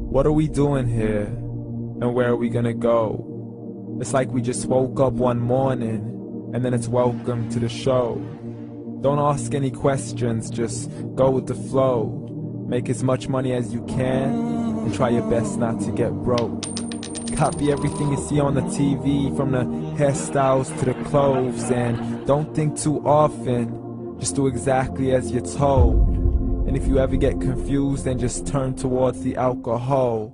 What are we doing here? And where are we gonna go? It's like we just woke up one morning and then it's welcome to the show. Don't ask any questions, just go with the flow. Make as much money as you can and try your best not to get broke. Copy everything you see on the TV, from the hairstyles to the clothes, and don't think too often, just do exactly as you're told. And if you ever get confused, then just turn towards the alcohol.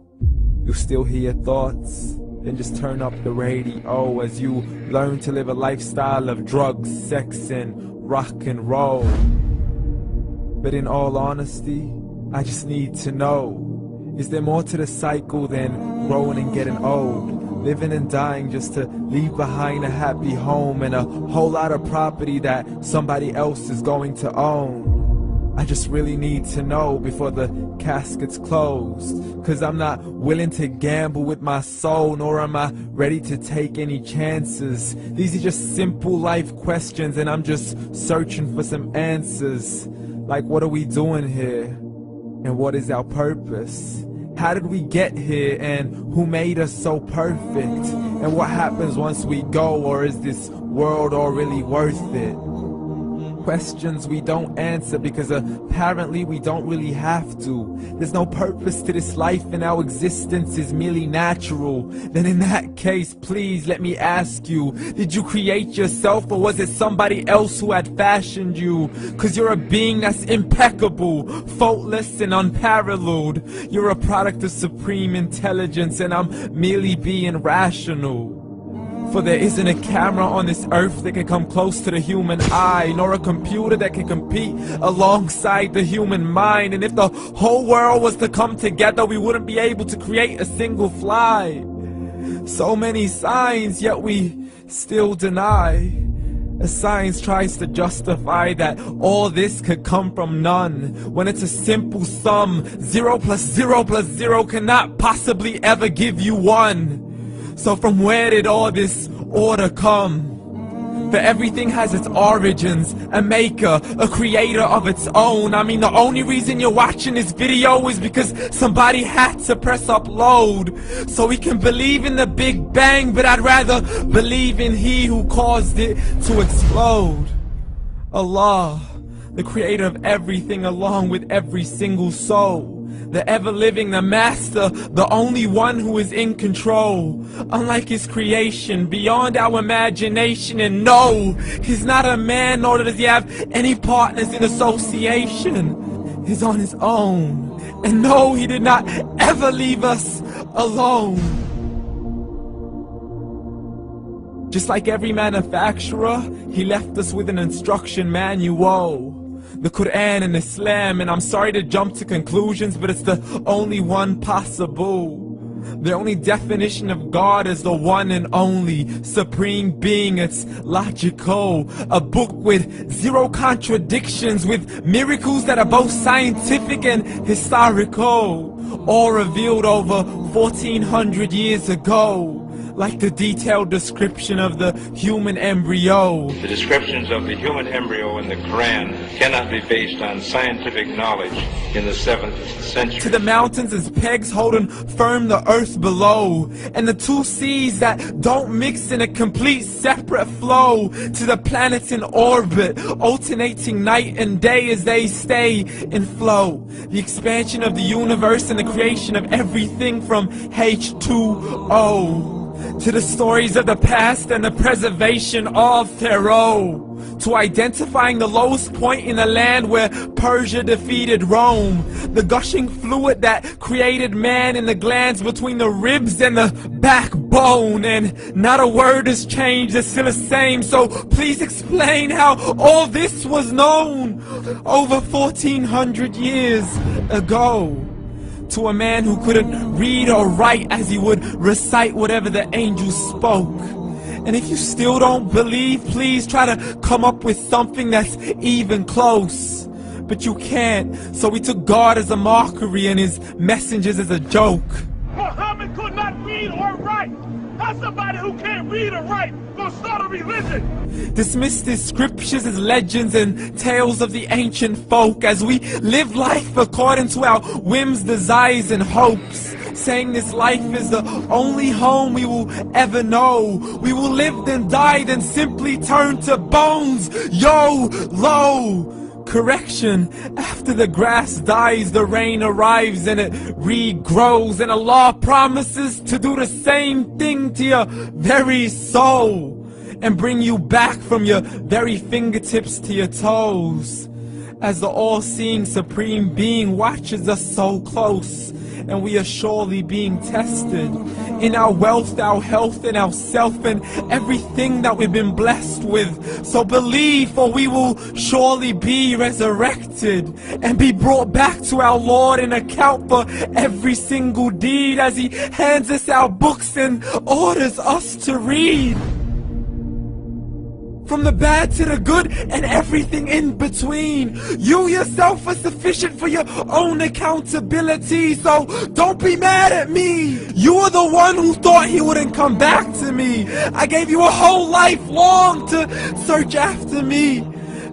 You'll still hear your thoughts, then just turn up the radio as you learn to live a lifestyle of drugs, sex, and rock and roll. But in all honesty, I just need to know, is there more to the cycle than growing and getting old? Living and dying just to leave behind a happy home and a whole lot of property that somebody else is going to own. I just really need to know before the casket's closed, 'cause I'm not willing to gamble with my soul, nor am I ready to take any chances. These are just simple life questions and I'm just searching for some answers. Like, what are we doing here? And what is our purpose? How did we get here, and who made us so perfect? And what happens once we go, or is this world all really worth it? Questions we don't answer because apparently we don't really have to. There's no purpose to this life and our existence is merely natural. Then in that case, please let me ask you, did you create yourself or was it somebody else who had fashioned you? 'Cause you're a being that's impeccable, faultless and unparalleled. You're a product of supreme intelligence and I'm merely being rational. For there isn't a camera on this earth that can come close to the human eye, nor a computer that can compete alongside the human mind. And if the whole world was to come together, we wouldn't be able to create a single fly. So many signs, yet we still deny. As science tries to justify that all this could come from none, when it's a simple sum. 0 plus 0 plus 0 cannot possibly ever give you 1. So from where did all this order come? For everything has its origins, a maker, a creator of its own. I mean, the only reason you're watching this video is because somebody had to press upload. So we can believe in the Big Bang, but I'd rather believe in He who caused it to explode. Allah, the creator of everything along with every single soul. The ever-living, the master, the only one who is in control. Unlike his creation, beyond our imagination. And no, he's not a man, nor does he have any partners in association. He's on his own. And no, he did not ever leave us alone. Just like every manufacturer, he left us with an instruction manual. The Quran and Islam, and I'm sorry to jump to conclusions, but it's the only one possible. The only definition of God is the one and only supreme being. It's logical, a book with 0 contradictions, with miracles that are both scientific and historical, all revealed over 1400 years ago. Like the detailed description of the human embryo. The descriptions of the human embryo in the Quran cannot be based on scientific knowledge in the 7th century. To the mountains as pegs holding firm the earth below, and the 2 seas that don't mix in a complete separate flow. To the planets in orbit, alternating night and day as they stay in flow. The expansion of the universe and the creation of everything from H2O. To the stories of the past and the preservation of Pharaoh. To identifying the lowest point in the land where Persia defeated Rome. The gushing fluid that created man in the glands between the ribs and the backbone. And not a word has changed, it's still the same. So please explain how all this was known over 1400 years ago. To a man who couldn't read or write as he would recite whatever the angels spoke. And if you still don't believe, please try to come up with something that's even close. But you can't, so we took God as a mockery and his messengers as a joke. Muhammad could not read or write. How's somebody who can't read or write gonna start a religion? Dismiss the scriptures as legends and tales of the ancient folk as we live life according to our whims, desires, and hopes. Saying this life is the only home we will ever know. We will live then die then simply turn to bones. YOLO! Correction, after the grass dies, the rain arrives and it regrows, and Allah promises to do the same thing to your very soul and bring you back from your very fingertips to your toes, as the all-seeing supreme being watches us so close, and we are surely being tested in our wealth, our health, and our self, and everything that we've been blessed with. So believe, for we will surely be resurrected and be brought back to our Lord and account for every single deed as He hands us our books and orders us to read. From the bad to the good and everything in between. You yourself are sufficient for your own accountability, so don't be mad at me. You are the one who thought He wouldn't come back to me. I gave you a whole life long to search after me,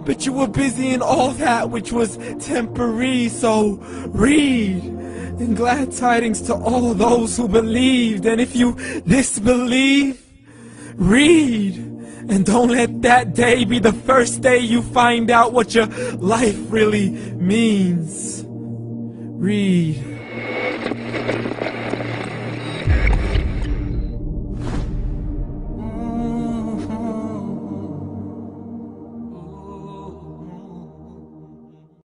but you were busy in all that which was temporary, so read. And glad tidings to all those who believed, and if you disbelieve, read. And don't let that day be the first day you find out what your life really means. Read.